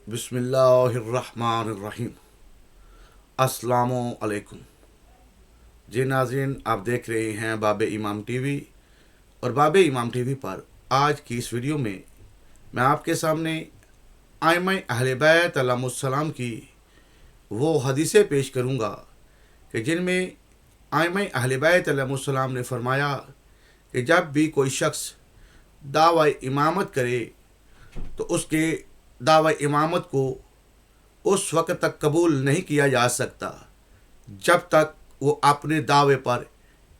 बिस्मिल्लाहिर्रहमानिर्रहीम। अस्सलामु अलैकुम। जी नाज़रीन, आप देख रहे हैं बाब इमाम टीवी और बाब इमाम टीवी पर आज की इस वीडियो में मैं आपके सामने आइम्मा अहले बैत अलैहिमुस्सलाम की वो हदीसें पेश करूँगा कि जिनमें आइम्मा अहले बैत अलैहिमुस्सलाम ने फरमाया कि जब भी कोई शख्स दावा इमामत करे तो उसके दावा इमामत को उस वक्त तक कबूल नहीं किया जा सकता जब तक वो अपने दावे पर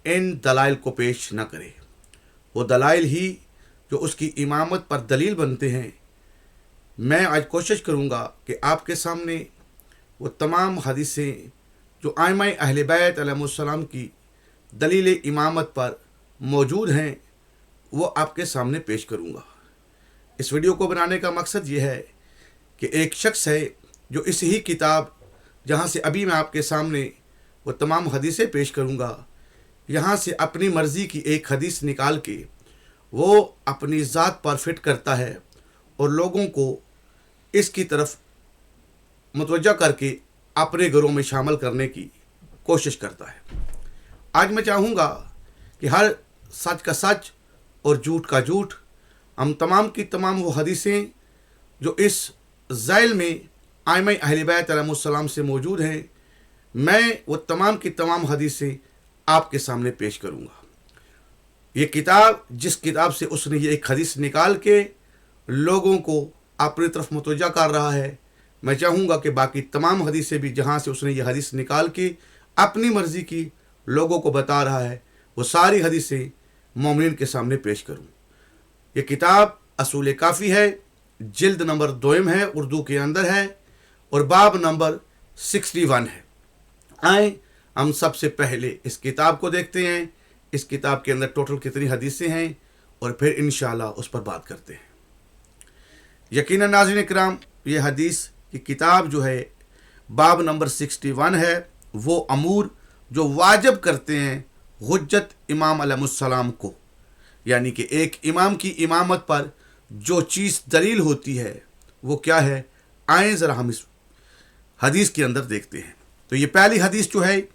इन दलाइल को पेश न करे। वो दलाइल ही जो उसकी इमामत पर दलील बनते हैं। मैं आज कोशिश करूँगा कि आपके सामने वो तमाम हदीसें जो आइम्मा अहले बैत अलैहिमुस्सलाम की दलील इमामत पर मौजूद हैं वो आपके सामने पेश करूँगा। इस वीडियो को बनाने का मकसद ये है कि एक शख्स है जो इस ही किताब जहाँ से अभी मैं आपके सामने वो तमाम हदीसें पेश करूँगा, यहाँ से अपनी मर्ज़ी की एक हदीस निकाल के वो अपनी ज़ात पर फिट करता है और लोगों को इसकी तरफ मुतवज्जा करके अपने घरों में शामिल करने की कोशिश करता है। आज मैं चाहूँगा कि हर सच का सच और झूठ का झूठ, हम तमाम की तमाम वो हदीसें जो इस ज़ैल में आइम्मा अहले बैत अलैहिमुस्सलाम से मौजूद हैं, मैं वो तमाम की तमाम हदीसें आपके सामने पेश करूँगा। ये किताब जिस किताब से उसने ये एक हदीस निकाल के लोगों को अपनी तरफ मुतवज्जा कर रहा है, मैं चाहूँगा कि बाकी तमाम हदीसें भी जहाँ से उसने ये हदीस निकाल के अपनी मर्ज़ी की लोगों को बता रहा है, वो सारी हदीसें मोमिनीन के सामने पेश करूँ। ये किताब असूल काफ़ी है, जिल्द नंबर 2 है, उर्दू के अंदर है और बाब नंबर 61 है। आए हम सबसे पहले इस किताब को देखते हैं, इस किताब के अंदर टोटल कितनी हदीसें हैं और फिर इंशाअल्लाह उस पर बात करते हैं। यकीनन नाज़रीन इकराम, ये हदीस की किताब जो है बाब नंबर 61 है, वो अमूर जो वाजिब करते हैं हुज्जत इमाम अलैहिस्सलाम को, यानी कि एक इमाम की इमामत पर जो चीज़ दलील होती है वो क्या है, आएँ ज़रा हम इस हदीस के अंदर देखते हैं। तो ये पहली हदीस जो है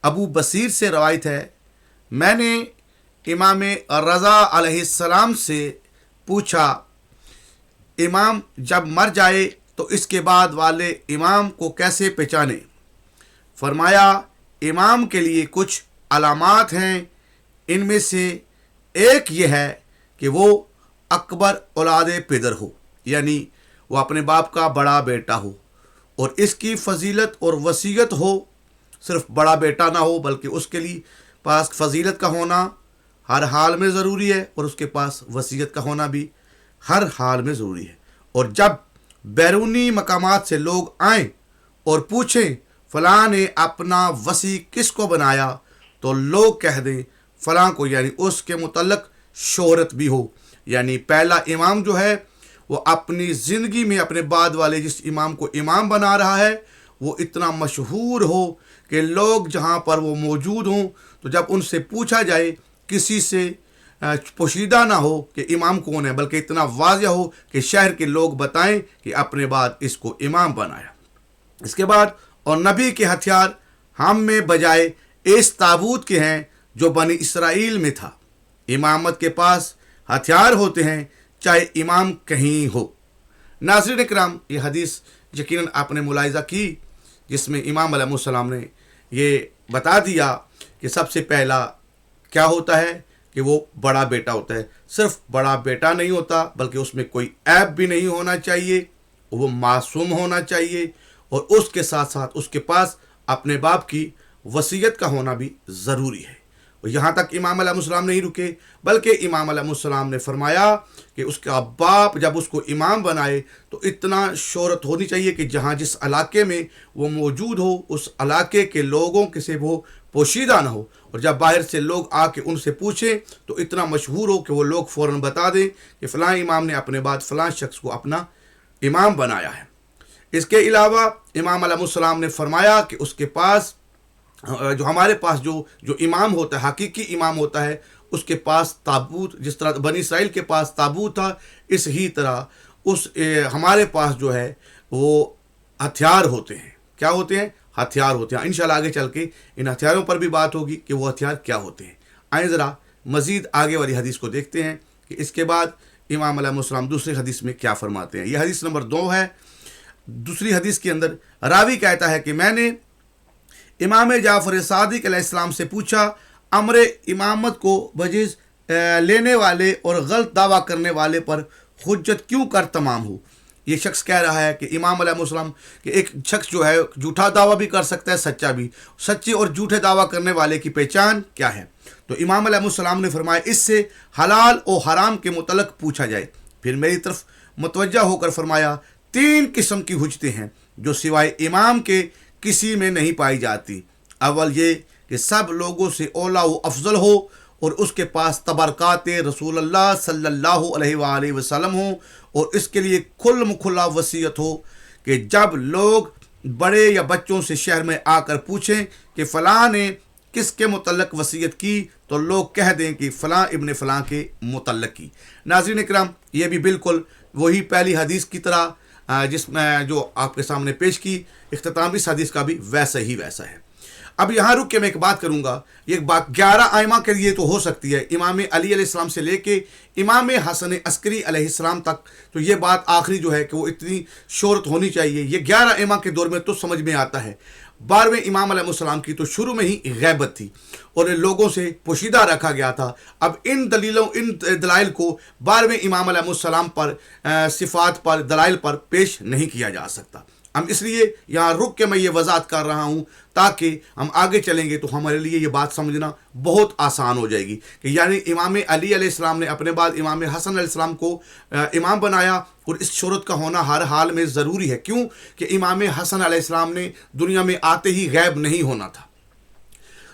अबू बसीर से रवायत है। मैंने इमाम रज़ा अलैहिस्सलाम से पूछा, इमाम जब मर जाए तो इसके बाद वाले इमाम को कैसे पहचाने? फरमाया, इमाम के लिए कुछ अलामात हैं, इनमें से एक ये है कि वो अकबर औलाद पिदर हो, यानी वो अपने बाप का बड़ा बेटा हो और इसकी फजीलत और वसीयत हो। सिर्फ बड़ा बेटा ना हो बल्कि उसके लिए पास फजीलत का होना हर हाल में ज़रूरी है और उसके पास वसीयत का होना भी हर हाल में ज़रूरी है। और जब बैरूनी मकामात से लोग आएँ और पूछें फ़लाँ ने अपना वसी किस को बनाया, तो लोग कह दें फ़लाँ को, यानी उसके मुतल्लक शोहरत भी हो। यानी पहला इमाम जो है वो अपनी ज़िंदगी में अपने बाद वाले जिस इमाम को इमाम बना रहा है वो इतना मशहूर हो कि लोग जहाँ पर वो मौजूद हों तो जब उनसे पूछा जाए किसी से पोशीदा ना हो कि इमाम कौन है, बल्कि इतना वाज़ेह हो कि शहर के लोग बताएं कि अपने बाद इसको इमाम बनाया। इसके बाद, और नबी के हथियार हम में बजाय इस ताबूत के हैं जो बनी इसराइल में था। इमामत के पास हथियार होते हैं चाहे इमाम कहीं हो। नाज़रीन इकराम, ये हदीस यकीनन आपने मुलाहिज़ा की जिसमें इमाम अलैहिस्सलाम ने ये बता दिया कि सबसे पहला क्या होता है कि वो बड़ा बेटा होता है। सिर्फ बड़ा बेटा नहीं होता बल्कि उसमें कोई ऐब भी नहीं होना चाहिए, वो मासूम होना चाहिए और उसके साथ साथ उसके पास अपने बाप की वसीयत का होना भी ज़रूरी है। और यहाँ तक इमाम अलैहिस्सलाम नहीं रुके बल्कि इमाम अलैहिस्सलाम ने फरमाया कि उसका बाप जब उसको इमाम बनाए तो इतना शोहरत होनी चाहिए कि जहाँ जिस इलाके में वो मौजूद हो उस इलाके के लोगों के से वो पोशीदा ना हो, और जब बाहर से लोग आके उनसे पूछें तो इतना मशहूर हो कि वो लोग फ़ौरन बता दें कि फ़लाँ इमाम ने अपने बाद फ़लाँ शख्स को अपना इमाम बनाया है। इसके अलावा इमाम अलैहिस्सलाम ने फरमाया कि उसके पास जो हमारे पास जो इमाम होता है, हकीकी इमाम होता है, उसके पास ताबूत, जिस तरह बनी इसराइल के पास ताबूत था, इस ही तरह हमारे पास जो है वो हथियार होते हैं। क्या होते हैं? हथियार होते हैं। इंशाल्लाह आगे चल के इन हथियारों पर भी बात होगी कि वो हथियार क्या होते हैं। आइए ज़रा मज़ीद आगे वाली हदीस को देखते हैं कि इसके बाद इमाम अलैहिस्सलाम दूसरी हदीस में क्या फरमाते हैं। यह हदीस नंबर 2 है। दूसरी हदीस के अंदर रावी कहता है कि मैंने इमाम जाफ़र सादिक अलैहिस्सलाम से पूछा, अमर इमामत को वजीज़ लेने वाले और गलत दावा करने वाले पर हुज्जत क्यों कर तमाम हो। ये शख्स कह रहा है कि इमाम अलैहिस्सलाम कि एक शख्स जो है झूठा दावा भी कर सकता है, सच्चा भी। सच्चे और झूठे दावा करने वाले की पहचान क्या है? तो इमाम अलैहिस्सलाम ने फरमाया, इससे हलाल और हराम के मुतल्लिक़ पूछा जाए। फिर मेरी तरफ मुतवज्जा होकर फरमाया, 3 किस्म की हुज्जतें हैं जो सिवाय इमाम के किसी में नहीं पाई जाती। अव्वल ये कि सब लोगों से औला व अफजल हो और उसके पास तबरकात रसूलुल्लाह सल्लल्लाहु अलैहि वसल्लम हो, और इसके लिए खुल्म खुला वसीयत हो कि जब लोग बड़े या बच्चों से शहर में आकर पूछें कि फ़लाँ ने किसके मुतल्लिक़ वसीयत की, तो लोग कह दें कि फ़लाँ इब्न फ़लाँ के मुतल्लिक़ की। नाज़रीन इकराम, ये भी बिल्कुल वही पहली हदीस की तरह जिसमें जो आपके सामने पेश की, इख्तिताम इस हदीस का भी वैसा ही वैसा है। अब यहाँ रुक के मैं एक बात करूँगा। ये बात 11 आइमा के लिए तो हो सकती है, इमाम अली अलैहिस्सलाम से लेके इमाम हसन अस्करी अलैहिस्सलाम तक, तो ये बात आखिरी जो है कि वो इतनी शोहरत होनी चाहिए। ये 11 आइमा के दौर में तो समझ में आता है। 12वें इमाम अलैहिस्सलाम की तो शुरू में ही गैबत थी और लोगों से पोशीदा रखा गया था। अब इन दलाइल को 12वें इमाम अलैहिस्सलाम पर सिफ़ात पर दलाइल पर पेश नहीं किया जा सकता। हम इसलिए यहाँ रुक के मैं ये वजाहत कर रहा हूँ ताकि हम आगे चलेंगे तो हमारे लिए ये बात समझना बहुत आसान हो जाएगी कि यानी इमाम अली अलैहिस्सलाम ने अपने बाद इमाम हसन अलैहिस्सलाम को इमाम बनाया, और इस शोहरत का होना हर हाल में ज़रूरी है। क्यों कि इमाम हसन अलैहिस्सलाम ने दुनिया में आते ही गैब नहीं होना था।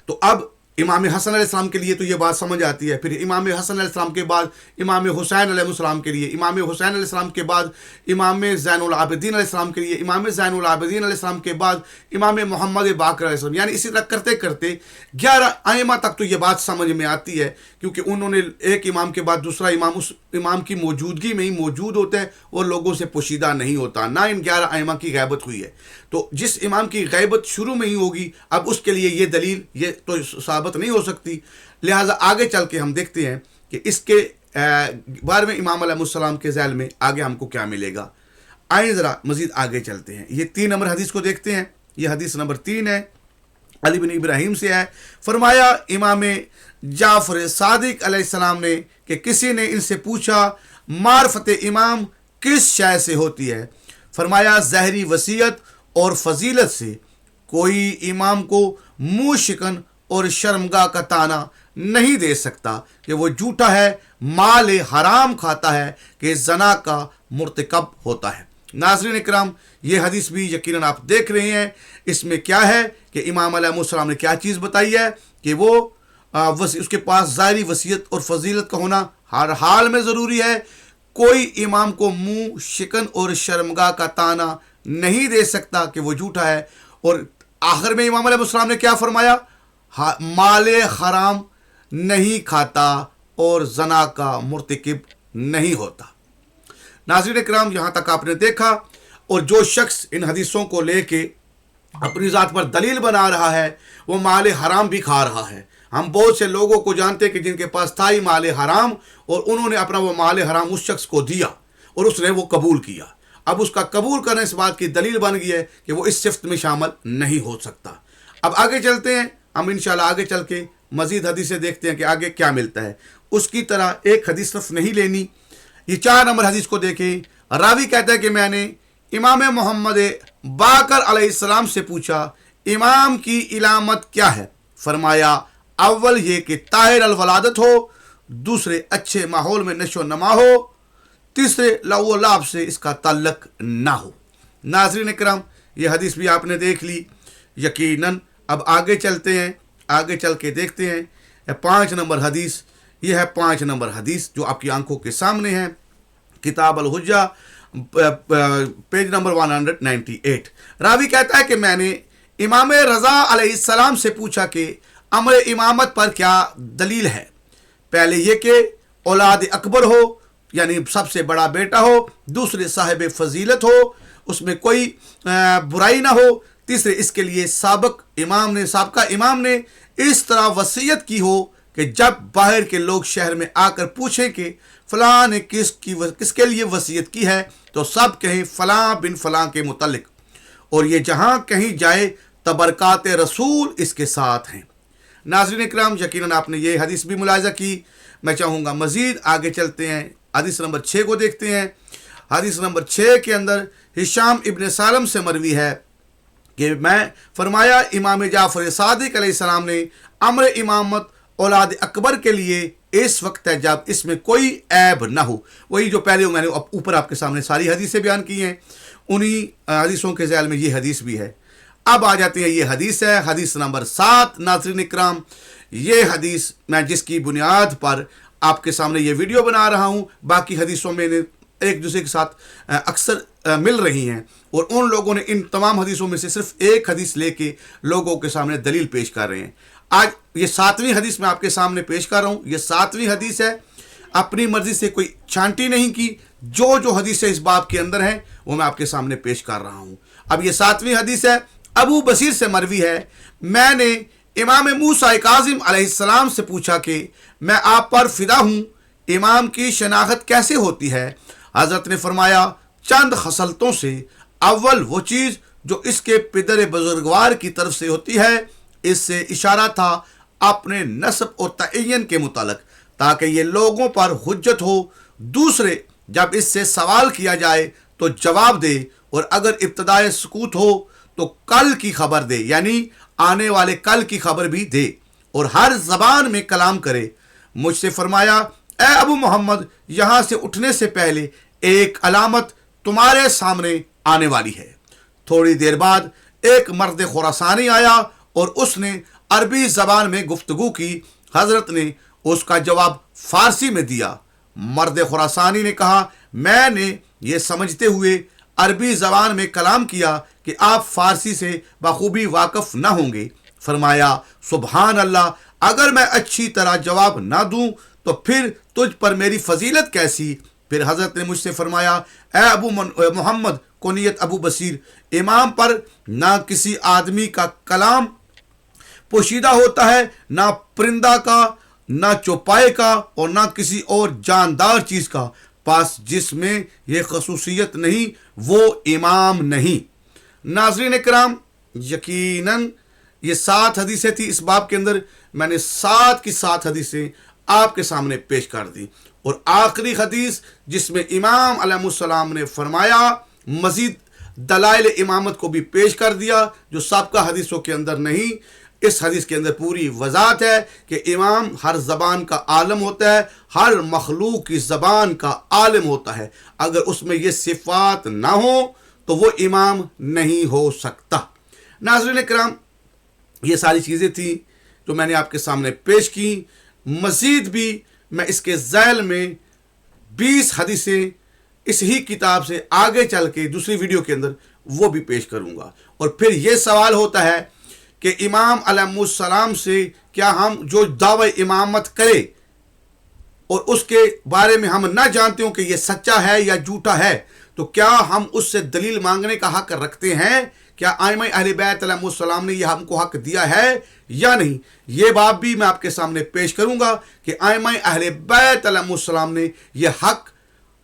तो अब इमाम हसन अलैहिस्सलाम के लिए तो ये बात समझ आती है। फिर इमाम हसन अलैहिस्सलाम के बाद इमाम हुसैन अलैहिस्सलाम के लिए, इमाम हुसैन अलैहिस्सलाम के बाद इमाम ज़ैनुल आबिदीन अलैहिस्सलाम के लिए, इमाम ज़ैनुल आबिदीन अलैहिस्सलाम के बाद इमाम मोहम्मद बाक़र अलैहिस्सलाम, यानी इसी तरह करते करते 11 आइमा तक तो ये बात समझ में आती है, क्योंकि उन्होंने एक इमाम के बाद दूसरा इमाम उस इमाम की मौजूदगी में ही मौजूद होता है और लोगों से पोशीदा नहीं होता। ना इन 11 आइमा की गैबत हुई है, तो जिस इमाम की गैबत शुरू में ही होगी, अब उसके लिए ये दलील ये तो साबित नहीं हो सकती। लिहाजा आगे चल के हम देखते हैं कि इसके 12वें इमाम अलैहिस्सलाम के ज़ैल में आगे हमको क्या मिलेगा। आइए ज़रा मज़ीद आगे चलते हैं। ये 3 नंबर हदीस को देखते हैं। ये हदीस नंबर 3 है, अली बिन इब्राहिम से है। फरमाया इमाम जाफ़र सादिक अलैहिस्सलाम ने कि किसी ने इनसे पूछा, मार्फत इमाम किस शय से होती है? फरमाया ज़हरी वसीयत और फजीलत से। कोई इमाम को मुँह शिकन और शर्मगाह का ताना नहीं दे सकता कि वो झूठा है, माल हराम खाता है, कि जना का मुर्तकब होता है। नाज़रीन इकराम, ये हदीस भी यकीनन आप देख रहे हैं। इसमें क्या है कि इमाम अलैहिस्सलाम ने क्या चीज़ बताई है कि वो उसके पास ज़ाहिरी वसीयत और फजीलत का होना हर हाल में ज़रूरी है। कोई इमाम को मुँह शिकन और शर्मगाह का ताना नहीं दे सकता कि वो झूठा है। और आखिर में इमाम अलैहिस्सलाम ने क्या फरमाया? माले हराम नहीं खाता और जना का मुर्तकिब नहीं होता। नाज़रीन इकराम, यहाँ तक आपने देखा, और जो शख्स इन हदीसों को लेके अपनी ज़ात पर दलील बना रहा है वो माले हराम भी खा रहा है। हम बहुत से लोगों को जानते हैं कि जिनके पास था ही माले हराम, और उन्होंने अपना वो माले हराम उस शख्स को दिया और उसने वो कबूल किया। अब उसका कबूल करने इस बात की दलील बन गई है कि वो इस सिफ्त में शामिल नहीं हो सकता। अब आगे चलते हैं, हम इंशाल्लाह आगे चल के मज़ीद हदीसें देखते हैं कि आगे क्या मिलता है। उसकी तरह एक हदीस सिर्फ नहीं लेनी। ये 4 नंबर हदीस को देखें। रावी कहता है कि मैंने इमाम मोहम्मद बाकर अलैहिस्सलाम से पूछा, इमाम की इलामत क्या है? फरमाया अव्वल ये कि ताहिर अलवलादत हो, दूसरे अच्छे माहौल में नशो नमा हो, तीसरे लव लाभ से इसका ताल्लुक ना हो। नाज़रीन इकराम, ये हदीस भी आपने देख ली यकीनन। अब आगे चलते हैं, आगे चल के देखते हैं 5 नंबर हदीस। ये है 5 नंबर हदीस जो आपकी आंखों के सामने है, किताब अल हुज्जा, पेज नंबर 198। रावी कहता है कि मैंने इमाम रज़ा अलैहिस्सलाम से पूछा कि अमर इमामत पर क्या दलील है? पहले ये कि औलाद अकबर हो, यानी सबसे बड़ा बेटा हो, दूसरे साहिब फजीलत हो, उसमें कोई बुराई ना हो, तीसरे इसके लिए साबका इमाम ने इस तरह वसीयत की हो कि जब बाहर के लोग शहर में आकर पूछें कि फलां ने किसके लिए वसीयत की है, तो सब कहें फलां बिन फलां के मुतल्लिक, और ये जहां कहीं जाए तबरकात रसूल इसके साथ हैं। नाज़रीन इकराम, यकीनन आपने ये हदीस भी मुलाहिज़ा की। मैं चाहूँगा मज़ीद आगे चलते हैं, हदीस नंबर 6 को देखते हैं। हदीस नंबर 6 के अंदर हिशाम इब्न सालम से मरवी है कि मैं फरमाया इमाम जाफ़र सादिक अलैहिस्सलाम ने अम्र इमामत औलाद अकबर के लिए इस वक्त है जब इसमें कोई ऐब ना हो। वही जो पहले मैंने ऊपर आपके सामने सारी हदीसें बयान की हैं, उन्हीं हदीसों के ज़ैल में ये हदीस भी है। अब आ जाती है, ये हदीस है हदीस नंबर 7। नाज़रीन इकराम, ये हदीस मैं जिसकी बुनियाद पर आपके सामने ये वीडियो बना रहा हूँ, बाकी हदीसों में एक दूसरे के साथ अक्सर मिल रही हैं, और उन लोगों ने इन तमाम हदीसों में से सिर्फ एक हदीस लेके लोगों के सामने दलील पेश कर रहे हैं। आज ये 7वीं हदीस मैं आपके सामने पेश कर रहा हूँ। ये 7वीं हदीस है, अपनी मर्जी से कोई छांटी नहीं की, जो हदीसें इस बाब के अंदर हैं वो मैं आपके सामने पेश कर रहा हूँ। अब ये 7वीं हदीस है, अबू बसीर से मरवी है, मैंने इमाम मूसा काज़िम अलैहिस्सलाम से पूछा कि मैं आप पर फिदा हूँ, इमाम की शनाख्त कैसे होती है? हज़रत ने फरमाया, चंद खसलतों से। अव्वल वो चीज़ जो इसके पिदर बुजुर्गवार की तरफ से होती है, इससे इशारा था अपने नस्ब और तयन के मुतालिक, ताकि ये लोगों पर हुज्जत हो। दूसरे, जब इससे सवाल किया जाए तो जवाब दे, और अगर इब्तदाए सुकूत हो तो कल की खबर दे, यानी आने वाले कल की खबर भी दे, और हर जबान में कलाम करे। मुझसे फरमाया, ए अबू मोहम्मद, यहाँ से उठने से पहले एक अलामत तुम्हारे सामने आने वाली है। थोड़ी देर बाद एक मर्द खुरासानी आया और उसने अरबी ज़बान में गुफ्तगू की। हज़रत ने उसका जवाब फ़ारसी में दिया। मर्द खुरासानी ने कहा, मैंने ये समझते हुए अरबी ज़बान में कलाम किया कि आप फ़ारसी से बखूबी वाकिफ़ न होंगे। फरमाया, सुबहान अल्लाह, अगर मैं अच्छी तरह जवाब ना दूं तो फिर तुझ पर मेरी फजीलत कैसी? फिर हज़रत ने मुझसे फरमाया, ए अबू मोहम्मद, कुनियत अबू बसीर, इमाम पर ना किसी आदमी का कलाम पोशीदा होता है, ना परिंदा का, ना चौपाए का, और ना किसी और जानदार चीज़ का, पास जिसमें यह खसूसियत नहीं वो इमाम नहीं। नाज़रीन इकराम, यकीनन ये 7 हदीसें थी इस बाब के अंदर। मैंने 7 की 7 हदीसें आपके सामने पेश कर दी, और आखिरी हदीस जिसमें इमाम अलैहिस्सलाम ने फरमाया, मज़ीद दलाइल इमामत को भी पेश कर दिया जो साबका हदीसों के अंदर नहीं। इस हदीस के अंदर पूरी वजाहत है कि इमाम हर ज़बान का आलम होता है, हर मखलूक की ज़बान का आलम होता है। अगर उसमें ये सिफ़ात ना हो तो वो इमाम नहीं हो सकता। नाज़रीन इकराम, ये सारी चीज़ें थी जो मैंने आपके सामने पेश की। मज़ीद भी मैं इसके ज़ैल में 20 हदीसें इस ही किताब से आगे चल के दूसरी वीडियो के अंदर वो भी पेश करूँगा। और फिर ये सवाल होता है कि इमाम अलैहिस्सलाम से क्या हम जो दावा इमामत करें और उसके बारे में हम ना जानते हो कि ये सच्चा है या झूठा है, तो क्या हम उससे दलील मांगने का हक रखते हैं? क्या आइम्मा अहले बैत अलैहिस्सलाम ने यह हमको हक दिया है या नहीं? ये बात भी मैं आपके सामने पेश करूंगा कि आइम्मा अहले बैत अलैहिस्सलाम ने यह हक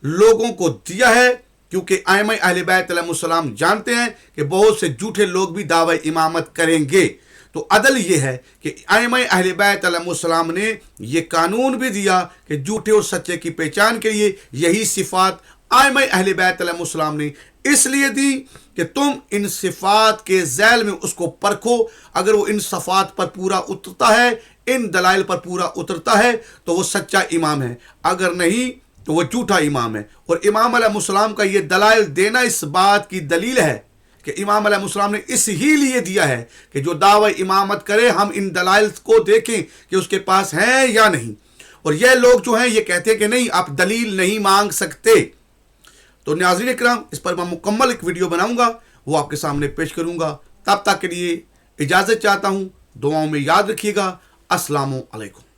लोगों को दिया है, क्योंकि आइम्मा अहले बैत अलैहिस्सलाम जानते हैं कि बहुत से झूठे लोग भी दावा इमामत करेंगे। तो अदल ये है कि आइम्मा अहले बैत अलैहिस्सलाम ने ये कानून भी दिया कि झूठे और सच्चे की पहचान के लिए यही सिफात आइम्मा अहले बैत अलैहिस्सलाम ने इसलिए दी कि तुम इन सिफात के ज़ैल में उसको परखो। अगर वो इन सिफात पर पूरा उतरता है, इन दलाइल पर पूरा उतरता है, तो वो सच्चा इमाम है, अगर नहीं तो वो झूठा इमाम है। और इमाम अलैहिस्सलाम का ये दलाइल देना इस बात की दलील है कि इमाम अलैहिस्सलाम ने इस ही लिए दिया है कि जो दावा इमामत करे हम इन दलाइल को देखें कि उसके पास है या नहीं। और ये लोग जो हैं ये कहते हैं कि नहीं, आप दलील नहीं मांग सकते। तो नाज़रीन इकराम, इस पर मैं मुकम्मल एक वीडियो बनाऊंगा, वो आपके सामने पेश करूंगा। तब तक के लिए इजाज़त चाहता हूँ, दुआओं में याद रखिएगा। अस्सलामु अलैकुम।